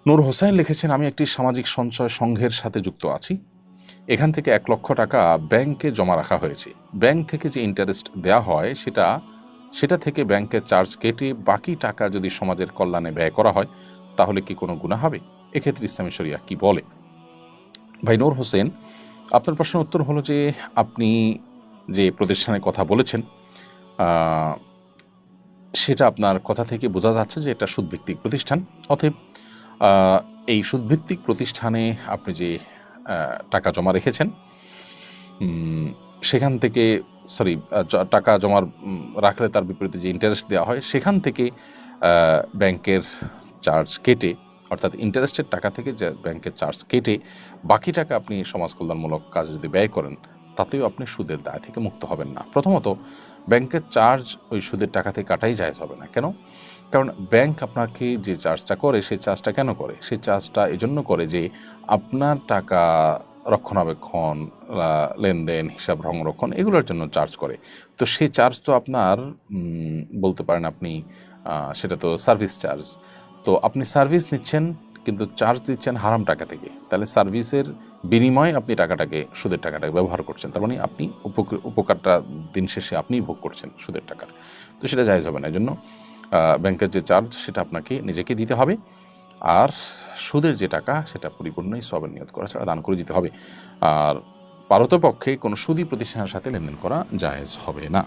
নূর হোসেন লিখেছেন, আমি একটি সামাজিক সঞ্চয় সংঘের সাথে যুক্ত আছি। এখান থেকে 1 লক্ষ টাকা ব্যাংকে জমা রাখা হয়েছে। ব্যাংক থেকে যে ইন্টারেস্ট দেয়া হয় সেটা থেকে ব্যাংকের চার্জ কেটে বাকি টাকা যদি সমাজের কল্যাণে ব্যয় করা হয় তাহলে কি কোনো গুনাহ হবে? এক্ষেত্রে ইসলামী শরিয়া কি বলে? ভাই নূর হোসেন, আপনার প্রশ্নের উত্তর হলো যে আপনি যে প্রতিষ্ঠানের কথা বলেছেন সেটা আপনার কথা থেকে বোঝা যাচ্ছে যে এটা সুদভিত্তিক প্রতিষ্ঠান। অতএব এই সুদভিত্তিক প্রতিষ্ঠানে আপনি যে টাকা জমা রেখেছেন সেখান থেকে টাকা জমার রাখলে তার বিপরীতে যে ইন্টারেস্ট দেওয়া হয় সেখান থেকে ব্যাংকের চার্জ কেটে, অর্থাৎ ইন্টারেস্টের টাকা থেকে যে ব্যাংকের চার্জ কেটে বাকি টাকা আপনি সমাজ কল্যাণমূলক কাজে যদি ব্যয় করেন তাতেও আপনি সুদের দায় থেকে মুক্ত হবেন না। প্রথমত ব্যাংকের চার্জ ওই সুদের টাকা থেকে কাটাই জায়েজ হবে না। কেন? কারণ ব্যাংক আপনাকে যে চার্জটা করে সেই চার্জটা কেন করে? সেই চার্জটা এজন্য করে যে আপনার টাকা রক্ষণাবেক্ষণ, লেনদেন, হিসাব সংরক্ষণ এগুলোর জন্য চার্জ করে। তো সেই চার্জ তো আপনার বলতে পারেন আপনি সেটা তো সার্ভিস চার্জ। তো আপনি সার্ভিস নিচ্ছেন কিন্তু চার্জ দিচ্ছেন হারাম টাকা থেকে। তাহলে সার্ভিসের বিনিময়ে আপনি সুদের টাকাটাকে ব্যবহার করছেন। তার মানে আপনি উপকারটা দিন শেষে আপনিই ভোগ করছেন সুদের টাকার। তো সেটা জায়েজ হবে না। এজন্য ব্যাংকের যে চার্জ সেটা আপনাকে নিজেকে দিতে হবে। আর সুদের যে টাকা সেটা পরিপূর্ণই সওয়াবের নিয়ত করা ছাড়া দান করে দিতে হবে। আর পারতপক্ষে কোনো সুদী প্রতিষ্ঠানের সাথে লেনদেন করা জায়েজ হবে না।